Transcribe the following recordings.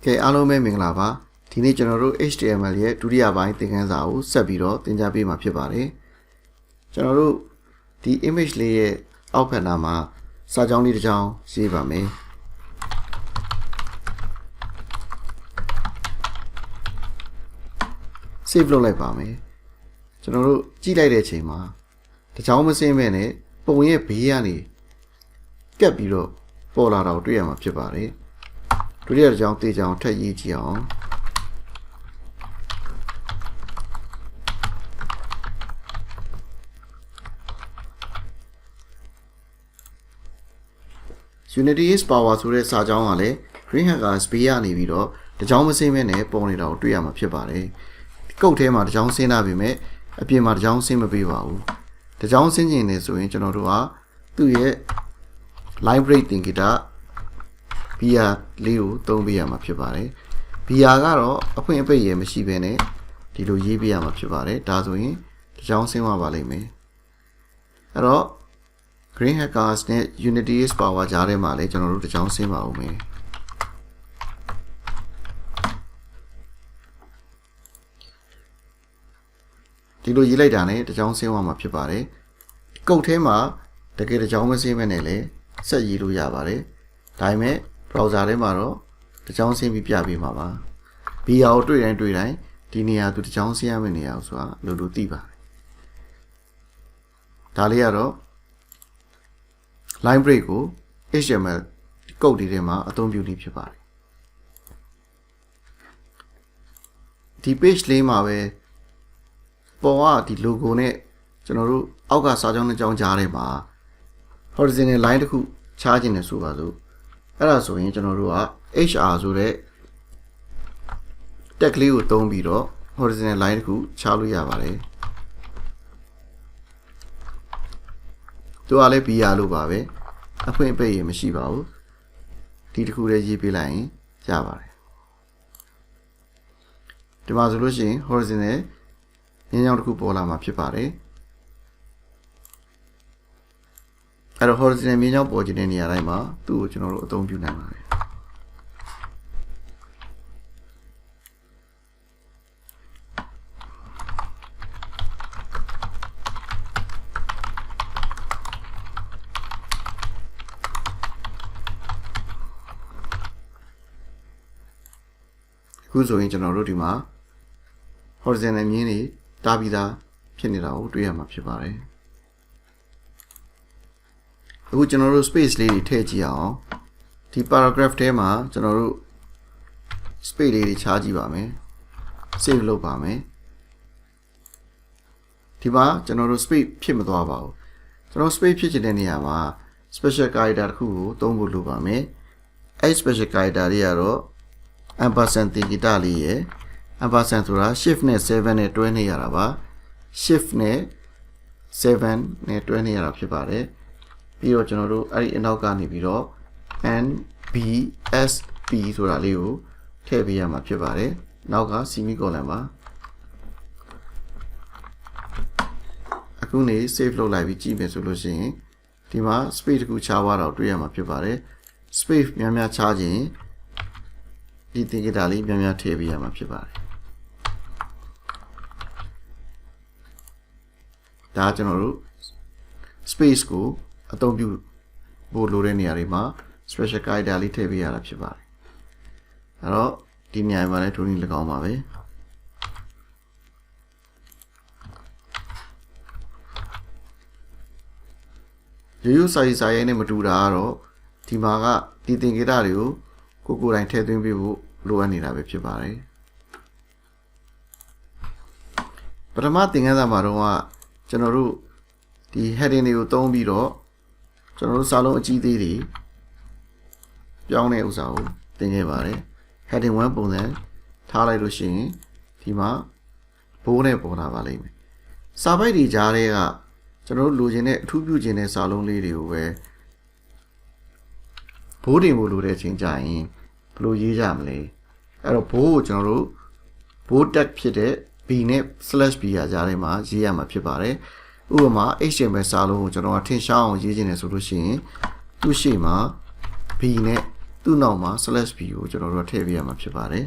ကဲအားလုံးပဲမင်္ဂလာပါဒီနေ့ကျွန်တော်တို့ HTML ရဲ့ဒုတိယပိုင်းသင်ခန်းစာကိုဆက်ပြီးတော့သင်ကြားပေးမှာဖြစ်ပါတယ်ကျွန်တော်တို့ဒီ image လေးရဲ့အောက်ဖက်နားမှာစာကြောင်းလေးတစ်ကြောင်းရေးပါမယ် save လုပ်လိုက်ပါမယ်ကျွန်တော်တို့ကြည့်လိုက်တဲ့အချိန်မှာတစ်ကြောင်းမစင်းမဲ့နဲ့ပုံရဲ့ဘေးကနေကပ်ပြီးတော့ပေါ်လာတာကိုတွေ့ရမှာဖြစ်ပါတယ်ဒုတိယတစ်ကြောင်းတေးကြောင်းထပ်ရေးကြည့်အောင်Unity is power ဆိုတဲ့စာကြောင်းကလည်း green hacker space ကနေပြီးတော့တစ်ကြောင်းမစင်းမဲ့နဲ့ပေါ်နေတာကိုတွေ့ရမှာဖြစ်ပါတယ်ကုတ်ထဲမှာတစ်ကြောင်းစင်းတာပြီမဲ့အပြင်မှာတစ်ကြောင်းစင်းမပေးပါဘူးတစ်ကြောင်းစင်းကျင်နေဆိုရင်ကျွန်တော်တို့ကသူ့ရဲ့ line break တင်ကြတာ BR လေးကိုသုံးပေးရမှာဖြစ်ပါတယ် BR ကတော့အဖွင့်အပိတ်ရမရှိဘဲနဲ့ဒီလိုရေးပေးရမှာဖြစ်ပါတယ်ဒါဆိုရင်တစ်ကြောင်းစင်းသွားပါလိမ့်မယ်အဲ့တော့ green hackers နဲ့ Unity is power ကြားထဲမှာလည်းကျွန်တော်တို့တစ်ကြောင်းစင်းပါဦးမယ်ဒီလိုရေးလိုက်တာနဲ့တစ်ကြောင်းစင်းသွားမှာဖြစ်ပါတယ်ကုတ်ထဲမှာတကယ်တစ်ကြောင်းမစင်းမဲ့နဲ့လည်းဆက်ရေးလို့ရပါတယ်ဒါပေမဲ့ browser ထဲမှာတော့တစ်ကြောင်းစင်းပြီးပြပေးမှာပါ BR ကိုတွေ့တိုင်းဒီနေရာသူတစ်ကြောင်းစင်းရမယ့်နေရာကိုဆိုတာလို့သိပါတယ်ဒါလေးကတော့ line break ကို HTML ကုတ်ဒီထဲမှာအသုံးပြုနေဖြစ်ပါတယ်ဒီ page လေးမှာပဲပေါ်ကဒီ logo နဲ့ကျွန်တော်တို့အောက်ကစာကြောင်းတစ်ကြောင်းကြားထဲမှာ horizontal line တစ်ခုချားခြင်းနဲ့ဆိုပါစို့အဲ့ဒါဆိုရင်ကျွန်တော်တို့က HR ဆိုတဲ့ tag လေးကိုသုံးပြီးတော့ horizontal line တစ်ခုချားလို့ရပါတယ်သူကလည်း BR လို့ပါပဲအဖွင့်အပိတ်ရမရှိပါဘူးဒီတစ်ခုလေးရေးပေးလိုက်ရင်ရပါတယ်ဒီမှာဆိုလို့ရှိရင် horizontal ညင်ကြောင်တစ်ခုပေါ်လာမှာဖြစ်ပါတယ်အဲ့တော့ horizontal မြင်းကြောင်ပေါ်ခြင်းတဲ့နေရာတိုင်းမှာသူ့ကိုကျွန်တော်တို့အသုံးပြုနိုင်ပါတယ်အခုဆိုရင်ကျွန်တော်တို့ဒီမှာ horizontal မြင်းတွေတားပြီးသားဖြစ်နေတာကိုတွေ့ရမှာဖြစ်ပါတယ်အခုကျွန်တော်တို့ space လေးတွေထည့်ကြည့်အောင်ဒီ paragraph ထဲမှာကျွန်တော်တို့ space လေးတွေချားကြည့်ပါမယ် save လုပ်ပါမယ်ဒီမှာကျွန်တော်တို့ space ဖြစ်မသွားပါဘူးကျွန်တော် space ဖြစ်ချင်တဲ့နေရာမှာ special character တစ်ခုကိုသုံးဖို့လိုပါမယ်အဲ့ special character တွေကတော့ ampersand တင်ကြတာလေးရယ် ampersand ဆိုတာ shift နဲ့ 7 နဲ့တွဲနေရတာပါ shift နဲ့ 7 နဲ့တွဲနေရတာဖြစ်ပါတယ်ပြီးတော့ကျွန်တော်တို့အဲ့ဒီအနောက်ကနေပြီးတော့ NBSP ဆိုတာလေးကိုထည့်ပေးရမှာဖြစ်ပါတယ်နောက်က semicolon ပါအခုနေ save လုပ်လိုက်ပြီးကြည့်မယ်ဆိုလို့ရှိရင်ဒီမှာ space တစ်ခုခြားသွားတာကိုတွေ့ရမှာဖြစ်ပါတယ် space များများခြားခြင်းဒီတင်ကြတာလေးများများထည့်ပေးရမှာဖြစ်ပါတယ်ဒါကျွန်တော်တို့ space ကိုအသုံးပြုဖို့လိုတဲ့နေရာတွေမှာ special character လေးထည့်ပေးရတာဖြစ်ပါတယ်အဲ့တော့ဒီနေရာမှာလည်းထိုနည်း၎င်းပါပဲရိုးရိုးစာရေးနဲ့မတူတာကတော့ဒီမှာကဒီသင်္ကေတတွေကိုကိုယ်တိုင်ထည့်သွင်းပေးဖို့လိုအပ်နေတာပဲဖြစ်ပါတယ်ပထမသင်ခန်းစာမှာတော့ကျွန်တော်တို့ဒီ heading တွေကိုသုံးပြီးတော့ကျွန်တော်တို့စာလုံးအကြီးသေးတွေပြောင်းတဲ့ဥစ္စာကိုသင်ခဲ့ပါတယ် heading 1 ပုံစံထားလိုက်လို့ရှိရင်ဒီမှာဘိုးနဲ့ပေါ်လာပါလိမ့်မယ်စာပိုက်တွေကြားထဲကကျွန်တော်တို့လိုချင်တဲ့အထူးပြုချင်တဲ့စာလုံးလေးတွေကိုပဲဘိုးတင်ဖို့လိုတဲ့အချိန်ကြရင်ဘယ်လိုရေးကြမလဲအဲ့တော့ဘိုးကိုကျွန်တော်တို့ဘိုး tag ဖြစ်တဲ့ b နဲ့ /b ရာကြားထဲမှာရေးရမှာဖြစ်ပါတယ်ဥပမာ HTML စာလုံးကိုကျွန်တော်ထင်ရှားအောင်ရေးခြင်းနဲ့ဆိုလို့ရှိရင်သူ့ရှေ့မှာ b နဲ့ သူ့နောက်မှာ slash b ကိုကျွန်တော်တို့ထည့်ပေးရမှာဖြစ်ပါတယ်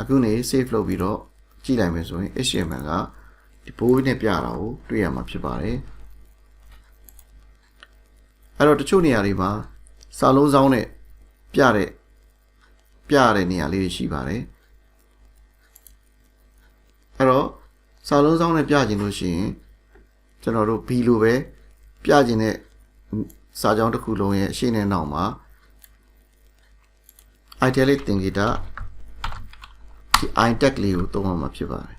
အခုနေ save လုပ်ပြီးတော့ကြည့်လိုက်မယ်ဆိုရင် HTML ကဒီဘိုးနဲ့ပြတာကိုတွေ့ရမှာဖြစ်ပါတယ်အဲ့တော့တချို့နေရာတွေမှာစာလုံးစောင်းနဲ့ပြတဲ့နေရာလေးတွေရှိပါတယ်အဲ့တော့စာလုံးစောင်းနဲ့ပြခြင်းလို့ရှိရင်ကျွန်တော်တို့ B လိုပဲပြခြင်းတဲ့စာကြောင်းတစ်ခုလုံးရဲ့အရှိနဲ့နောက်မှာ italic သင်္ကေတဒီ I tag လေးကိုသုံးရမှာဖြစ်ပါတယ်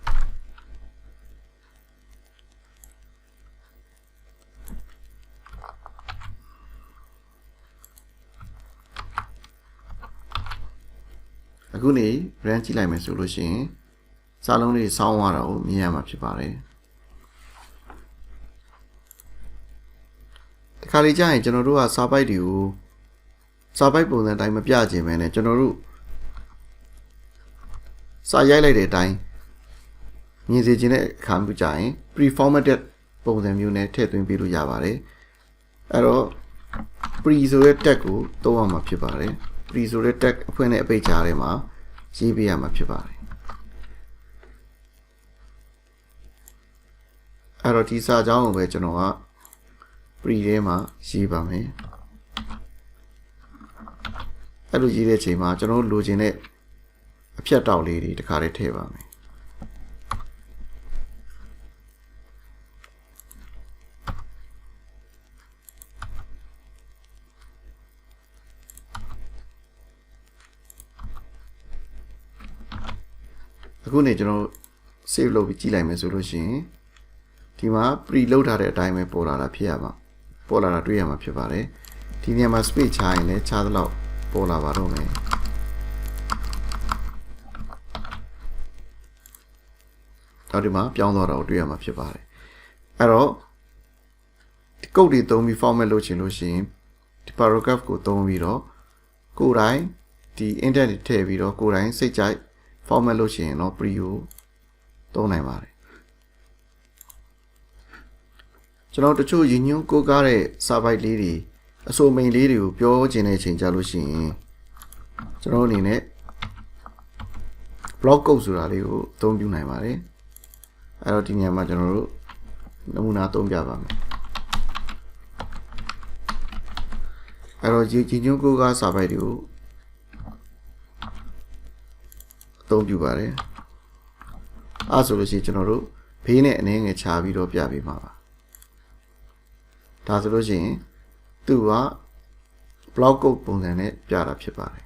အခုနေ run ကြည့်လိုက်မယ်ဆိုလို့ရှိရင်စာလုံးလေးစောင်းသွားတာကိုမြင်ရမှာဖြစ်ပါတယ်ဒီခါလေးကြာရင်ကျွန်တော်တို့ကစာပိုက်တွေကိုစာပိုက်ပုံစံတိုင်းမပြခြင်းပဲနဲ့ကျွန်တော်တို့စာရိုက်လိုက်တဲ့အတိုင်းမြင်စေခြင်းတဲ့အခါမျိုးကြာရင် pre-formatted ပုံစံမျိုးနဲ့ထည့်သွင်းပေးလို့ရပါတယ်အဲ့တော့ pre ဆိုတဲ့ tag ကိုသုံးရမှာဖြစ်ပါတယ် pre ဆိုတဲ့ tag အဖွင့်နဲ့အပိတ်ကြားထဲမှာရေးပေးရမှာဖြစ်ပါတယ်အဲ့တော့ဒီစာကြောင်းကိုပဲကျွန်တော်က pre ထဲမှာရေးပါမယ်အဲ့လိုရေးတဲ့အချိန်မှာကျွန်တော်လိုချင်တဲ့အဖြတ်တောက်လေးတွေတခါတည်းထည့်ပါမယ်အခုနေကျွန်တော် save လုပ်ပြီးကြည့်လိုက်မယ်ဆိုလို့ရှိရင်ဒီမှာ pre လုပ်ထားတဲ့အတိုင်းပဲပေါ်လာတာဖြစ်ရမှာပေါ်လာတာတွေ့ရမှာဖြစ်ပါတယ်ဒီနေရာမှာ space ချရင်လည်းခြားသလောက်ပေါ်လာပါတော့မယ်တော့ဒီမှာပြောင်းသွားတာကိုတွေ့ရမှာဖြစ်ပါတယ်အဲ့တော့ဒီ code တွေသုံးပြီး format လုပ်ချင်လို့ရှိရင်ဒီ paragraph ကိုသုံးပြီးတော့ကိုယ်တိုင်ဒီ indent တွေထည့်ပြီးတော့ကိုယ်တိုင်စိတ်ကြိုက် format လုပ်ချင်ရင်တော့ pre ကိုသုံးနိုင်ပါတယ်ကျွန်တော်တချို့ရည်ညွှန်းကိုးကားတဲ့စာပိုက်လေးတွေအဆိုမိန်လေးတွေကိုပြောချင်တဲ့အချိန်ကြလို့ရှိရင်ကျွန်တော်အနေနဲ့ block code ဆိုတာလေးကိုအသုံးပြုနိုင်ပါတယ်အဲ့တော့ဒီနေရာမှာကျွန်တော်တို့နမူနာသုံးပြပါမယ်အဲ့တော့ရည်ညွှန်းကိုးကားစာပိုက်တွေကိုအသုံးပြုပါတယ်အဲ့ဆိုလို့ရှိရင်ကျွန်တော်တို့ဘေးနဲ့အနည်းငယ်ခြားပြီးတော့ပြပေးမှာပါဒါဆိုလို့ရှိရင်သူက block code ပုံစံနဲ့ပြတာဖြစ်ပါတယ်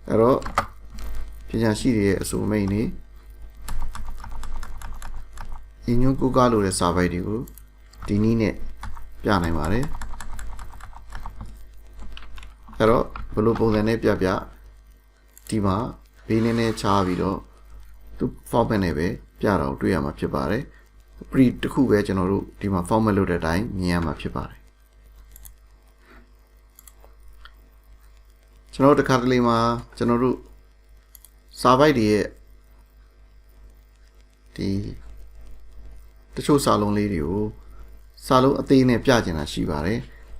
အဲ့တော့ပညာရှိတွေရဲ့အဆိုမိတ်နေရည်ညွှန်းကိုးကားလိုတဲ့စာပိုက်တွေကိုဒီနည်းနဲ့ပြနိုင်ပါတယ်အဲ့တော့ဘယ်လိုပုံစံနဲ့ပြဒီမှာဘေးနည်းနည်းခြားပြီးတော့သူ format နဲ့ပဲပြတာကိုတွေ့ရမှာဖြစ်ပါတယ်pre တခုပဲကျွန်တော်တို့ဒီမှာ format လုပ်တဲ့အတိုင်းမြင်ရမှာဖြစ်ပါတယ်ကျွန်တော်တို့တစ်ခါတလေမှာကျွန်တော်တို့စာပိုက်တွေရဲ့ဒီတချို့စာလုံးလေးတွေကိုစာလုံးအသေးနဲ့ပြချင်တာရှိပါတယ်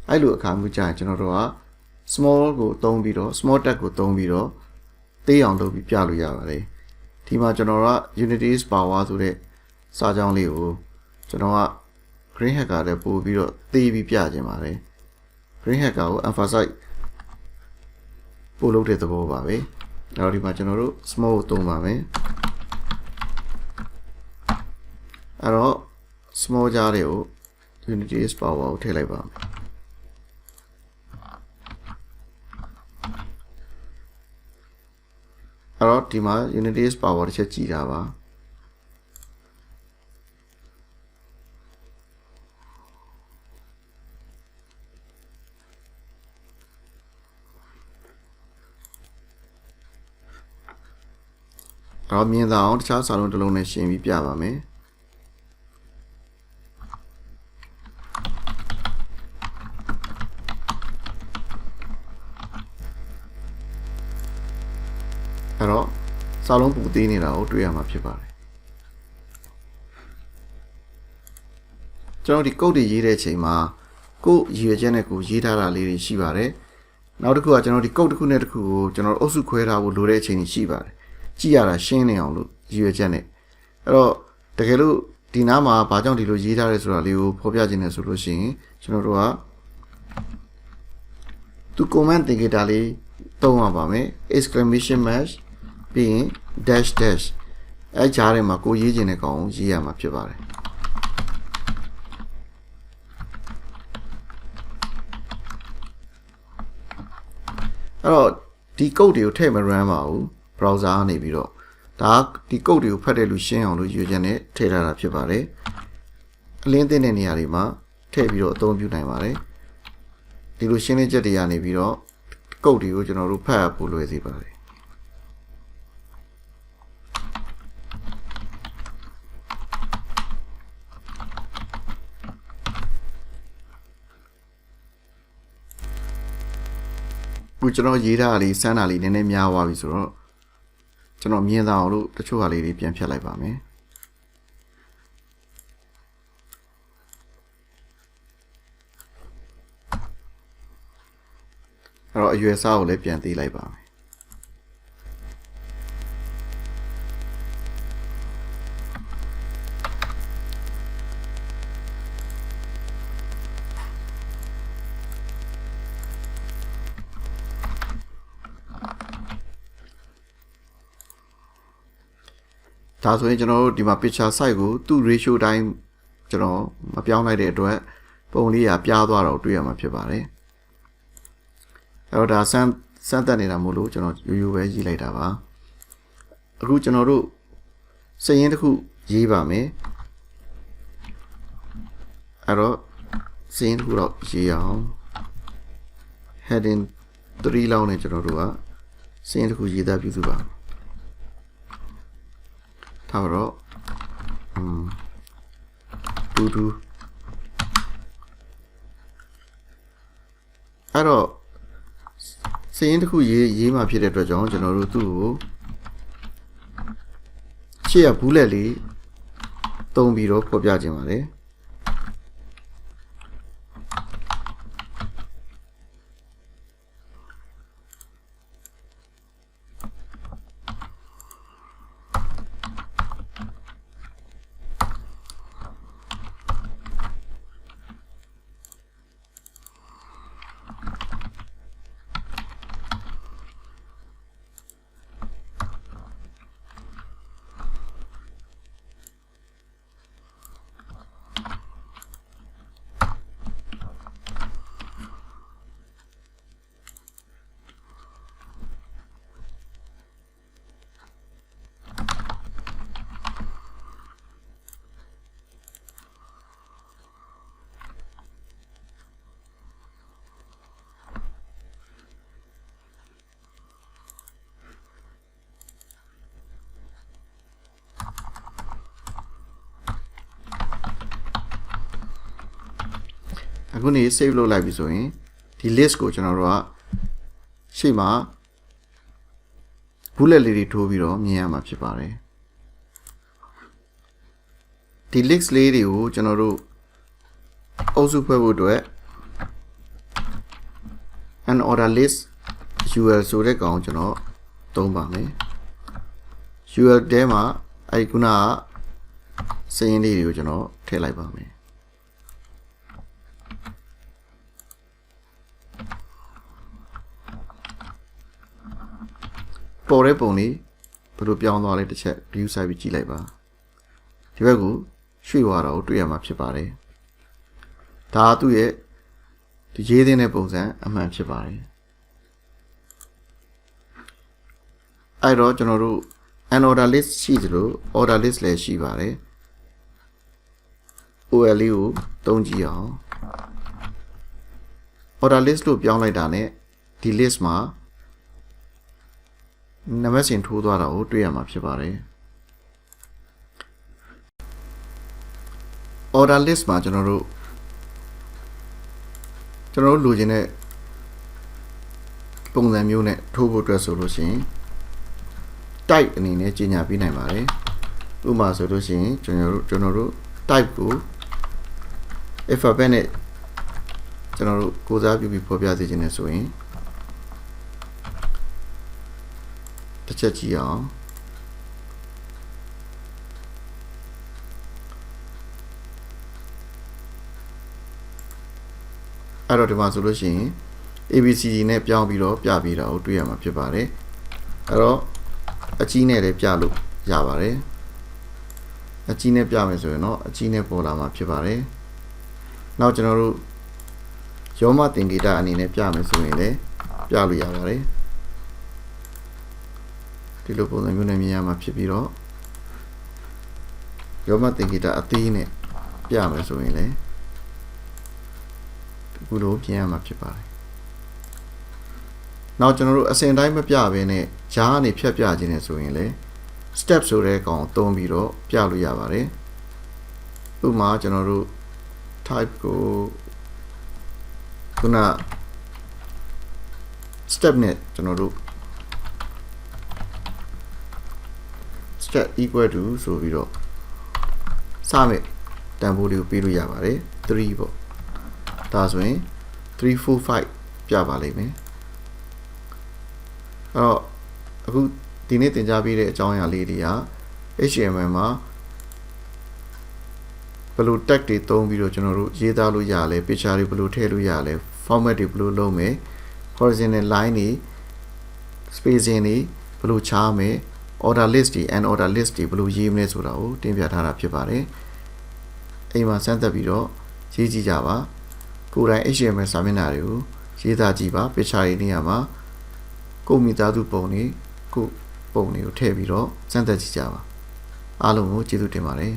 အဲ့လိုအခါမျိုးကြာရင်ကျွန်တော်တို့က small ကိုသုံးပြီးတော့ small tag ကိုသုံးပြီးတော့သေးအောင်လုပ်ပြီးပြလို့ရပါတယ်ဒီမှာကျွန်တော်က unity is power ဆိုတဲ့စာကြောင်းလေးကိုကျွန်တော်က green hacker နဲ့ပို့ပြီးတော့သေးပြီးပြခြင်းပါတယ် green hacker ကို emphasize ပို့လုပ်တဲ့သဘောပါပဲနောက်ဒီမှာကျွန်တော်တို့ small ကိုသုံးပါမယ်အဲ့တော့ small ကြားတွေကို unity is power ကိုထည့်လိုက်ပါမယ်အဲ့တော့ဒီမှာ unity is power တစ်ချက်ကြည့်တာပါတော့မြင်သာအောင်တခြားစာလုံးတစ်လုံးနဲ့ရှင်းပြီးပြပါမယ်အဲ့တော့စာလုံးပူသေးနေတာကိုတွေ့ရမှာဖြစ်ပါတယ် ကျွန်တော်ဒီကုတ်တွေရေးတဲ့အချိန်မှာကိုယ်ရည်ရွယ်ချက်နဲ့ကိုရေးထားတာလေးတွေရှိပါတယ်နောက်တစ်ခုကကျွန်တော်ဒီကုတ်တစ်ခုနဲ့တစ်ခုကိုကျွန်တော်အုပ်စုခွဲထားဖို့လိုတဲ့အချိန်ကြီးရှိပါတယ်ကြည့်ရတာရှင်းနေအောင်လို့ရည်ရွယ်ချက်နဲ့အဲ့တော့တကယ်လို့ဒီနားမှာဘာကြောင့်ဒီလိုရေးထားရဲဆိုတာလေးကိုဖော်ပြခြင်းနဲ့ဆိုလို့ရှိရင်ကျွန်တော်တို့ကသူ comment တင်ခဲ့တာလေးသုံးရပါမယ် exclamation mark ပြီးရင် dash dash အဲ့ကြားထဲမှာကိုရေးခြင်းတဲ့ကောင်ရေးရမှာဖြစ်ပါတယ်အဲ့တော့ဒီ code တွေကိုထည့်မ run ပါဘူး browser ကနေပြီးတော့ဒါဒီ code တွေကိုဖတ်တဲ့လူရှင်းအောင်လို့ရွေးချက်နဲ့ထည့်ထားတာဖြစ်ပါတယ်အလင်းသိတဲ့နေရာတွေမှာထည့်ပြီးတော့အသုံးပြုနိုင်ပါတယ်ဒီလိုရှင်းလင်းချက်တွေကနေပြီးတော့ code တွေကိုကျွန်တော်တို့ဖတ်ရဖို့လွယ်စေပါတယ်ခုကျွန်တော်ရေးထားတာလေးစမ်းတာလေးနည်းနည်းများသွားပြီဆိုတော့ကျွန်တော်မြင်သာအောင်လို့တချို့ဟာလေးတွေပြန်ဖြတ်လိုက်ပါမယ်အဲ့တော့အရွယ်စားကိုလည်းပြန်သေးလိုက်ပါမယ်ဒါဆိုရင်ကျွန်တော်တို့ဒီမှာ picture size ကိုသူ့ ratio တိုင်းကျွန်တော်မပြောင်းလိုက်တဲ့အတွက်ပုံလေးကပြားသွားတော့တွေ့ရမှာဖြစ်ပါတယ်အဲ့တော့ဒါစမ်းသပ်နေတာမို့လို့ကျွန်တော်ရိုးရိုးပဲရေးလိုက်တာပါအခုကျွန်တော်တို့စရင်းတစ်ခုရေးပါမယ်အဲ့တော့စရင်းတစ်ခုတော့ရေးအောင် heading 3လောက်နဲ့ကျွန်တော်တို့ကစရင်းတစ်ခုရေးသားပြုစုပါထားတော့တူအဲ့တော့စရင်းတစ်ခုရေးမှဖြစ်တဲ့အတွက်ကြောင့်ကျွန်တော်တို့သူ့ကိုရှေ့ကဘူးလက်လေးတုံးပြီးတော့ဖော်ပြခြင်းပါတယ်အခုနေ save လုပ်လိုက်ပြီဆိုရင်ဒီ list ကိုကျွန်တော်တို့ကရှေ့မှာbullet လေးတွေထိုးပြီးတော့မြင်ရမှာဖြစ်ပါတယ်ဒီ list လေးတွေကိုကျွန်တော်တို့အုပ်စုဖွဲ့ဖို့အတွက် an order list ul ဆိုတဲ့ကောင်ကျွန်တော်သုံးပါမယ် ul ထဲမှာအဲဒီခုနကစရင်းလေးတွေကိုကျွန်တော်ထည့်လိုက်ပါမယ်ပေါ်တဲ့ပုံလေးဘယ်လိုပြောင်းသွားလဲတစ်ချက် view site ပြီးကြည့်လိုက်ပါဒီဘက်ကိုရွှေ့သွားတာကိုတွေ့ရမှာဖြစ်ပါတယ်ဒါကသူ့ရဲ့ဒီရေးသင်းတဲ့ပုံစံအမှန်ဖြစ်ပါတယ်အဲ့တော့ကျွန်တော်တို့ an order list ရှိသလို order list လည်းရှိပါတယ် OL လေးကိုသုံးကြည့်အောင် order list လို့ပြောင်းလိုက်တာနဲ့ဒီ list မှာနံပါတ်စဉ်ထိုးသွားတာကိုတွေ့ရမှာဖြစ်ပါတယ် order list မှာကျွန်တော်တို့လိုချင်တဲ့ပုံစံမျိုးနဲ့ထိုးဖို့အတွက်ဆိုလို့ရှိရင် type အနေနဲ့ကြီးညာပေးနိုင်ပါတယ်ဥပမာဆိုလို့ရှိရင်ကျွန်တော်တို့ type ကို alphabet နဲ့ကျွန်တော်တို့ကိုစားပြုပြီးဖော်ပြစေခြင်းနဲ့ဆိုရင်တစ်ချက်ကြည့်အောင်အဲ့တော့ဒီမှာဆိုလို့ရှိရင် ABCD နဲ့ပြောင်းပြီးတော့ပြပေးတာကိုတွေ့ရမှာဖြစ်ပါတယ်အဲ့တော့အကြီးနဲ့လည်းပြလို့ရပါတယ်အကြီးနဲ့ပြမယ်ဆိုရင်တော့အကြီးနဲ့ပေါ်လာမှာဖြစ်ပါတယ်နောက်ကျွန်တော်တို့ရောမသင်္ကေတအနေနဲ့ပြမယ်ဆိုရင်လည်းပြလို့ရပါတယ်ဒီလိုပုံစံမျိုးနဲ့မြင်ရမှာဖြစ်ပြီးတော့ရောမသင်္ကေတအသေးနဲ့ပြမယ်ဆိုရင်လည်းဒီလိုပြင်ရမှာဖြစ်ပါတယ်နောက်ကျွန်တော်တို့အစဉ်တိုင်းမပြဘဲနဲ့ဂျားကနေဖြတ်ပြခြင်းနဲ့ဆိုရင်လည်း step ဆိုတဲ့ကောင်သုံးပြီးတော့ပြလို့ရပါတယ်ဥပမာကျွန်တော်တို့ type ကိုခုန step နဲ့ကျွန်တော်တို့ step equal to ဆိုပြီးတော့စမဲ့တန်ဖိုးလေးကိုပေးလို့ရပါတယ်3ပေါ့ဒါဆိုရင်3 4 5ပြပါလိမ့်မယ်အဲ့တော့အခုဒီနေ့သင်ကြားပေးတဲ့အကြောင်းအရာလေးတွေက HTML မှာဘယ်လို tag တွေသုံးပြီးတော့ကျွန်တော်တို့ရေးသားလို့ရလဲ picture တွေဘယ်လိုထည့်လို့ရလဲ format တွေဘယ်လိုလုပ်မယ် horizontal line တွေ spacing တွေဘယ်လိုချားမယ် order list တွေ and order list တွေဘယ်လိုရေးမလဲဆိုတာကိုတင်ပြထားတာဖြစ်ပါတယ်အိမ်မှာစမ်းသပ်ပြီးတော့ရေးကြည့်ကြပါကိုယ်တိုင် HTML စာမျက်နှာတွေကိုရေးသားကြည့်ပါ picture တွေနေရာမှာကိုမိသားစုပုံတွေကိုထည့်ပြီးတော့စမ်းသပ်ကြည့်ကြပါအားလုံးကိုကျေးဇူးတင်ပါတယ်